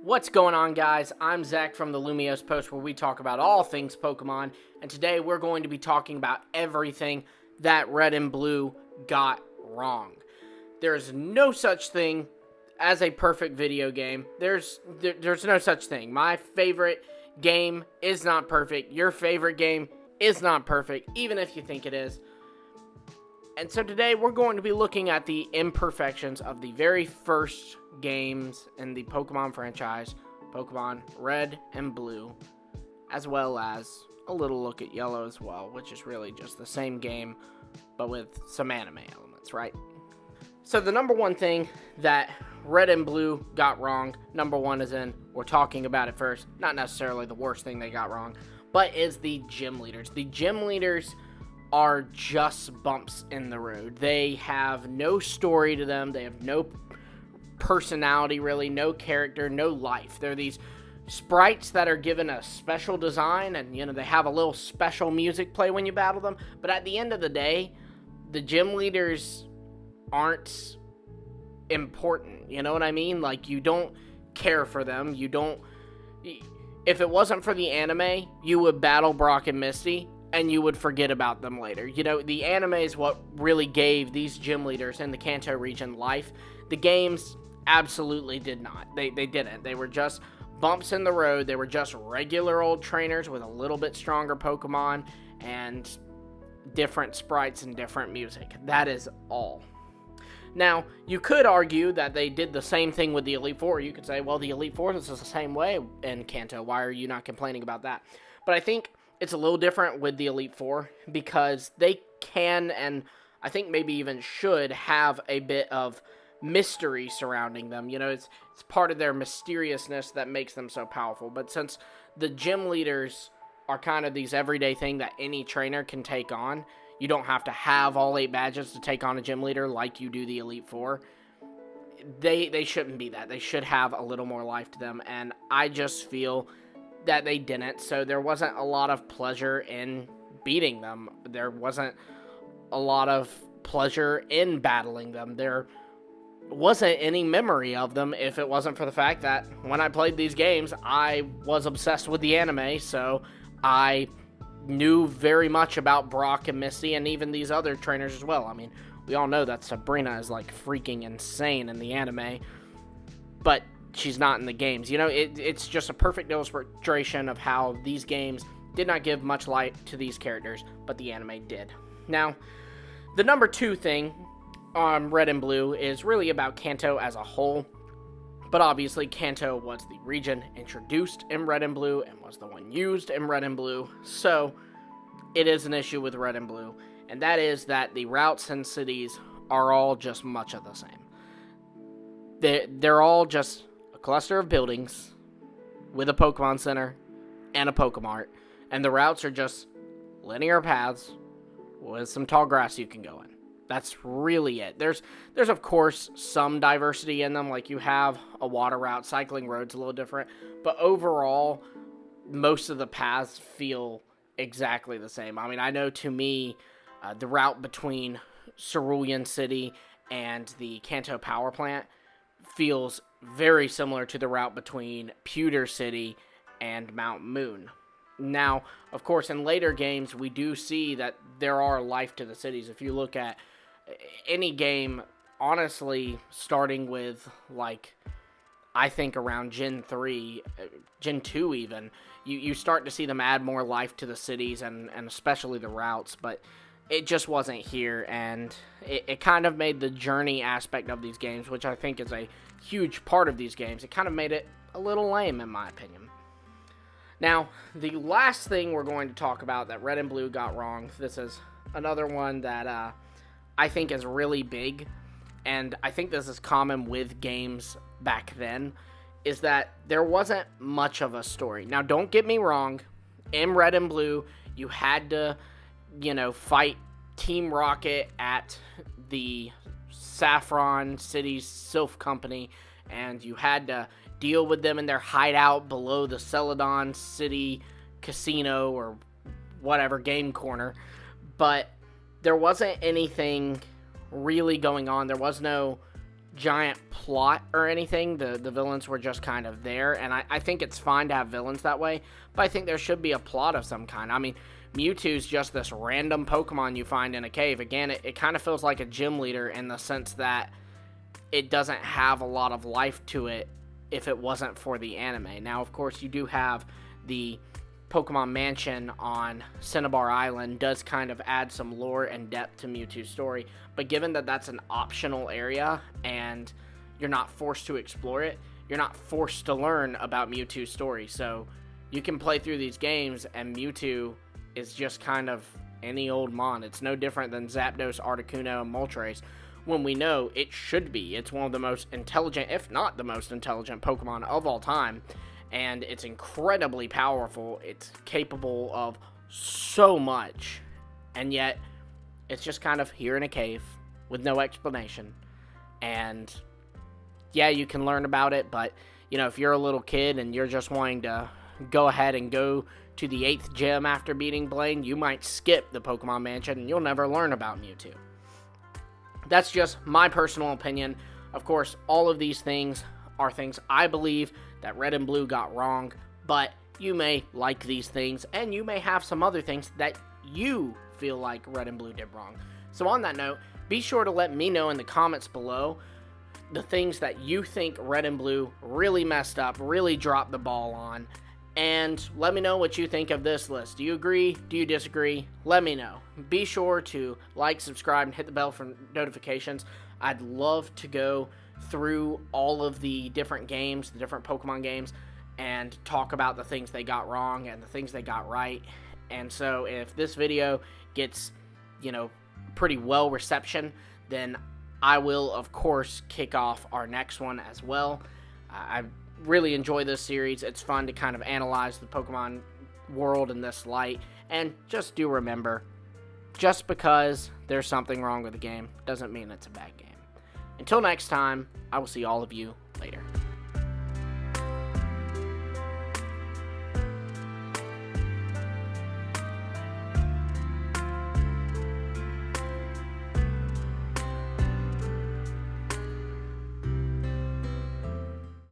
What's going on, guys? I'm Zach from the Lumios Post, where we talk about all things Pokemon, and today we're going to be talking about everything that Red and Blue got wrong. There's no such thing as a perfect video game. There's no such thing. My favorite game is not perfect. Your favorite game is not perfect, even if you think it is. And so today we're going to be looking at the imperfections of the very first games in the Pokemon franchise, Pokemon Red and Blue, as well as a little look at Yellow as well, which is really just the same game, but with some anime elements, right? So the number one thing that Red and Blue got wrong, number one is we're talking about it first, not necessarily the worst thing they got wrong, but is the gym leaders. The gym leaders are just bumps in the road. They have no story to them. They have no personality, really, no character, no life. They're these sprites that are given a special design, and they have a little special music play when you battle them. But at the end of the day, the gym leaders aren't important. You know what I mean? Like, you don't care for them. You don't. If it wasn't for the anime, you would battle Brock and Misty, and you would forget about them later. The anime is what really gave these gym leaders in the Kanto region life. The games absolutely did not. They didn't. They were just bumps in the road. They were just regular old trainers with a little bit stronger Pokemon and different sprites and different music. That is all. Now, you could argue that they did the same thing with the Elite Four. You could say, well, the Elite Four is the same way in Kanto. Why are you not complaining about that? But I think it's a little different with the Elite Four because they can, and I think maybe even should, have a bit of mystery surrounding them. It's part of their mysteriousness that makes them so powerful. But since the gym leaders are kind of these everyday thing that any trainer can take on, you don't have to have all 8 badges to take on a gym leader like you do the Elite Four. They shouldn't be that. They should have a little more life to them, and I just feel that they didn't, so there wasn't a lot of pleasure in beating them. There wasn't a lot of pleasure in battling them. There wasn't any memory of them if it wasn't for the fact that when I played these games, I was obsessed with the anime, so I knew very much about Brock and Misty and even these other trainers as well. I mean, we all know that Sabrina is like freaking insane in the anime, but she's not in the games. It's just a perfect illustration of how these games did not give much light to these characters, but the anime did. Now, the number 2 thing on Red and Blue is really about Kanto as a whole, but obviously Kanto was the region introduced in Red and Blue and was the one used in Red and Blue, so it is an issue with Red and Blue, and that is that the routes and cities are all just much of the same. They're all just cluster of buildings with a Pokemon Center and a Pokemart, and the routes are just linear paths with some tall grass you can go in. That's really it. There's of course some diversity in them, like you have a water route, cycling roads a little different, but overall most of the paths feel exactly the same. I mean, I know to me the route between Cerulean City and the Kanto Power Plant feels very similar to the route between Pewter City and Mount Moon. Now, of course, in later games, we do see that there are life to the cities. If you look at any game, honestly, starting with, I think around Gen 3, Gen 2 even, you start to see them add more life to the cities and especially the routes, but it just wasn't here, and it kind of made the journey aspect of these games, which I think is a huge part of these games, it kind of made it a little lame, in my opinion. Now, the last thing we're going to talk about that Red and Blue got wrong, this is another one that I think is really big, and I think this is common with games back then, is that there wasn't much of a story. Now, don't get me wrong, in Red and Blue, you had to fight Team Rocket at the Saffron City's Sylph Company, and you had to deal with them in their hideout below the Celadon City Casino or whatever game corner, but there wasn't anything really going on. There was no giant plot or anything. The villains were just kind of there, and I think it's fine to have villains that way, but I think there should be a plot of some kind. I mean, Mewtwo's just this random Pokemon you find in a cave. Again, it kind of feels like a gym leader in the sense that it doesn't have a lot of life to it if it wasn't for the anime. Now, of course, you do have the Pokemon Mansion on Cinnabar Island does kind of add some lore and depth to Mewtwo's story, but given that that's an optional area and you're not forced to explore it, you're not forced to learn about Mewtwo's story. So you can play through these games and Mewtwo is just kind of any old mon. It's no different than Zapdos, Articuno, and Moltres, when we know it should be. It's one of the most intelligent, if not the most intelligent Pokemon of all time, and it's incredibly powerful. It's capable of so much, and yet it's just kind of here in a cave with no explanation. And yeah, you can learn about it, but you know, if you're a little kid and you're just wanting to go ahead and go to the 8th gym after beating Blaine, you might skip the Pokemon Mansion and you'll never learn about Mewtwo. That's just my personal opinion. Of course, all of these things are things I believe that Red and Blue got wrong, but you may like these things, and you may have some other things that you feel like Red and Blue did wrong. So on that note, be sure to let me know in the comments below the things that you think Red and Blue really messed up, really dropped the ball on, and let me know what you think of this list. Do you agree? Do you disagree? Let me know. Be sure to like, subscribe, and hit the bell for notifications. I'd love to go through all of the different games, the different Pokemon games, and talk about the things they got wrong and the things they got right. And so if this video gets, you know, pretty well reception, then I will, of course, kick off our next one as well. I really enjoy this series. It's fun to kind of analyze the Pokemon world in this light. And just do remember, just because there's something wrong with the game doesn't mean it's a bad game. Until next time, I will see all of you later.